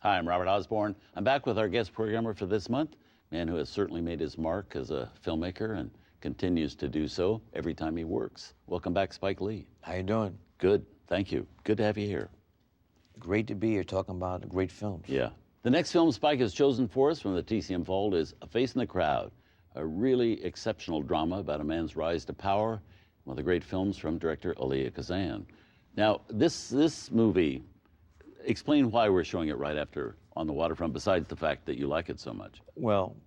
Hi, I'm Robert Osborne. I'm back with our guest programmer for this month, a man who has certainly made his mark as a filmmaker and continues to do so every time he works. Welcome back, Spike Lee. How you doing? Good, thank you. Good to have you here. Great to be here talking about great films. Yeah. The next film Spike has chosen for us from the TCM vault is A Face in the Crowd, a really exceptional drama about a man's rise to power, one of the great films from director Elia Kazan. Now, this movie, explain why we're showing it right after On the Waterfront, besides the fact that you like it so much. Well,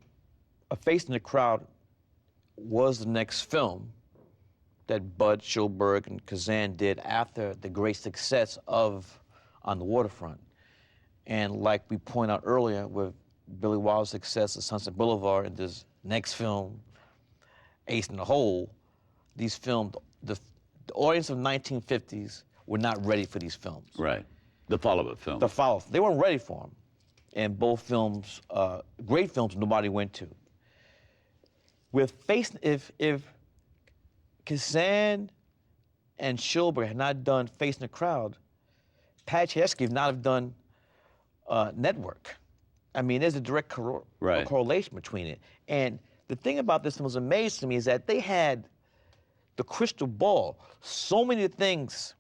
A Face in the Crowd was the next film that Bud Schulberg and Kazan did after the great success of On the Waterfront. And like we pointed out earlier, with Billy Wilder's success of Sunset Boulevard and this next film, Ace in the Hole, these films, the audience of 1950s were not ready for these films. Right. The follow-up film. The follow-up. They weren't ready for them. And both films, great films nobody went to. With if Kazan and Schulberg had not done Face in the Crowd, Pat Chayefsky would not have done Network. I mean, there's a direct correlation between it. And the thing about this film was amazing to me is that they had the crystal ball. So many things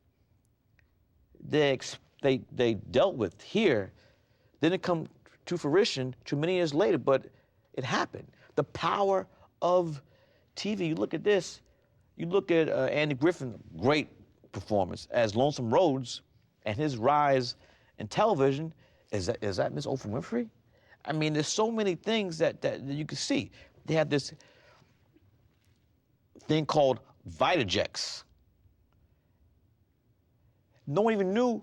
they dealt with here didn't come to fruition too many years later, but it happened. The power of TV. You look at this, you look at Andy Griffith, great performance as Lonesome Rhodes, and his rise in television. Is that Miss Oprah Winfrey? I mean, there's so many things that you can see. They have this thing called Vitajex. No one even knew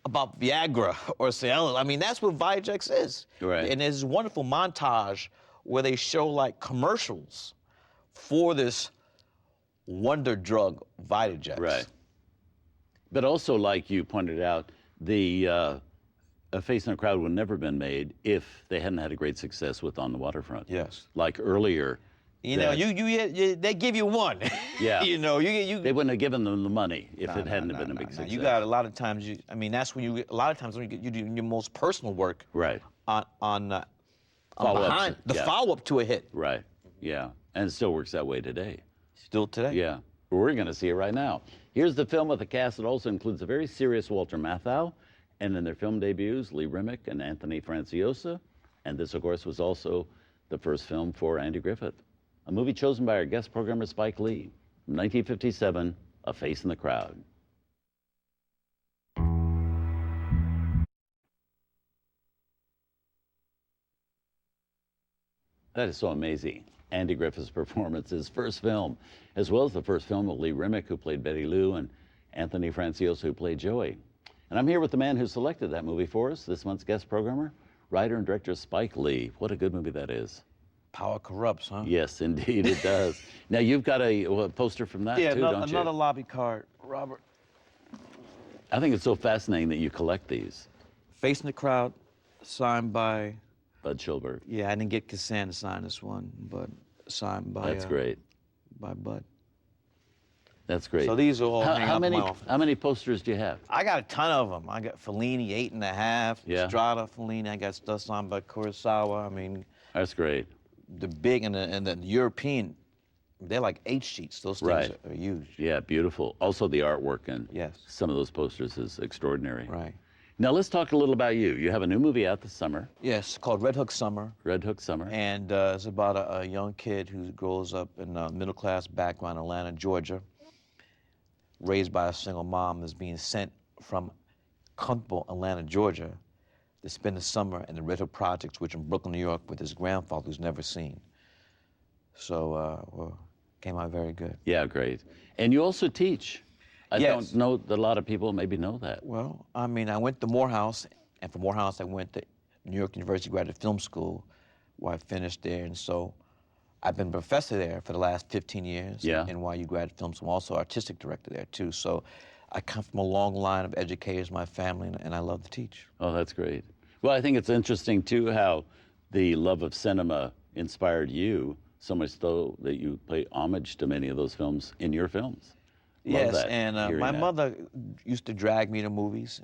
about Viagra or Cialis. I mean, that's what Vitajex is. Right. And there's this wonderful montage where they show like commercials for this wonder drug, Vitajex. Right. But also, like you pointed out, the A Face in the Crowd would never have been made if they hadn't had a great success with On the Waterfront. Yes. Like earlier. You know, they give you one. Yeah. You know, they wouldn't have given them the money if it hadn't been a big success. You got a lot of times. I mean, that's when a lot of times when you do your most personal work. Right. On behind the follow-up to a hit. Right. Yeah. And it still works that way today. Still today. Yeah. We're going to see it right now. Here's the film with a cast that also includes a very serious Walter Matthau, and in their film debuts, Lee Remick and Anthony Franciosa. And this, of course, was also the first film for Andy Griffith. A movie chosen by our guest programmer, Spike Lee, from 1957, A Face in the Crowd. That is so amazing. Andy Griffith's performance, his first film, as well as the first film of Lee Remick, who played Betty Lou, and Anthony Franciosa, who played Joey. And I'm here with the man who selected that movie for us, this month's guest programmer, writer and director Spike Lee. What a good movie that is. Power corrupts, huh? Yes, indeed it does. Now, you've got a poster from that, too, don't you? Another lobby card, Robert. I think it's so fascinating that you collect these. Face in the Crowd, signed by Bud Schulberg. Yeah, I didn't get Kazan to sign this one, but signed by That's great. By Bud. That's great. So these are all how many posters do you have? I got a ton of them. I got Fellini, 8.5. Yeah. Strada, Fellini. I got stuff signed by Kurosawa. I mean, that's great. The big and the European, they're like 8 sheets. Those things are huge. Yeah, beautiful. Also, the artwork and yes, some of those posters is extraordinary. Right. Now, let's talk a little about you. You have a new movie out this summer. Yes, called Red Hook Summer. Red Hook Summer. And it's about a young kid who grows up in a middle-class background in Atlanta, Georgia, raised by a single mom, is being sent from comfortable Atlanta, Georgia, to spend the summer in the Red Hook Projects, which in Brooklyn, New York, with his grandfather, who's never seen. So, came out very good. Yeah, great. And you also teach. I don't know that a lot of people maybe know that. Well, I mean, I went to Morehouse, and from Morehouse I went to New York University Graduate Film School, where I finished there, and so I've been a professor there for the last 15 years. Yeah. NYU Graduate Film School. I'm also artistic director there, too. So I come from a long line of educators in my family, and I love to teach. Oh, that's great. Well, I think it's interesting, too, how the love of cinema inspired you, so much so that you pay homage to many of those films in your films. Yes, and my mother used to drag me to movies.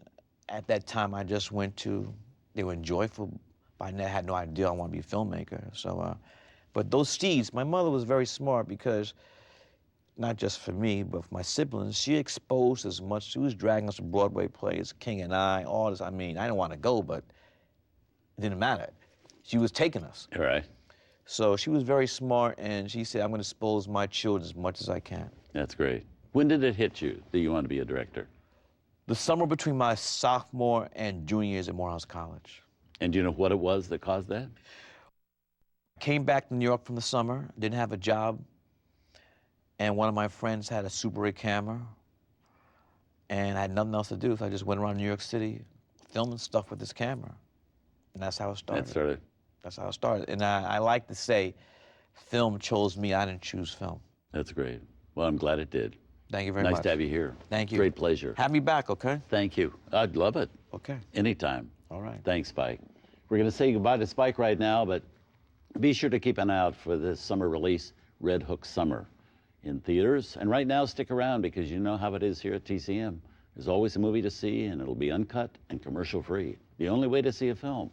At that time, I just went to They were enjoyable, but I had no idea I wanted to be a filmmaker. So, but those seeds, my mother was very smart because, not just for me, but for my siblings, she exposed as much. She was dragging us to Broadway plays, King and I, all this. I mean, I didn't want to go, but it didn't matter. She was taking us. All right. So she was very smart, and she said, I'm going to expose my children as much as I can. That's great. When did it hit you that you wanted to be a director? The summer between my sophomore and junior years at Morehouse College. And do you know what it was that caused that? Came back to New York from the summer, didn't have a job, and one of my friends had a Super 8 camera, and I had nothing else to do, so I just went around New York City filming stuff with this camera. And that's how it started. That's how it started. And I like to say, film chose me, I didn't choose film. That's great. Well, I'm glad it did. Thank you very much. Nice to have you here. Thank you. Great pleasure. Have me back, okay? Thank you. I'd love it. Okay. Anytime. All right. Thanks, Spike. We're going to say goodbye to Spike right now, but be sure to keep an eye out for this summer release, Red Hook Summer, in theaters. And right now, stick around because you know how it is here at TCM. There's always a movie to see, and it'll be uncut and commercial-free. The only way to see a film.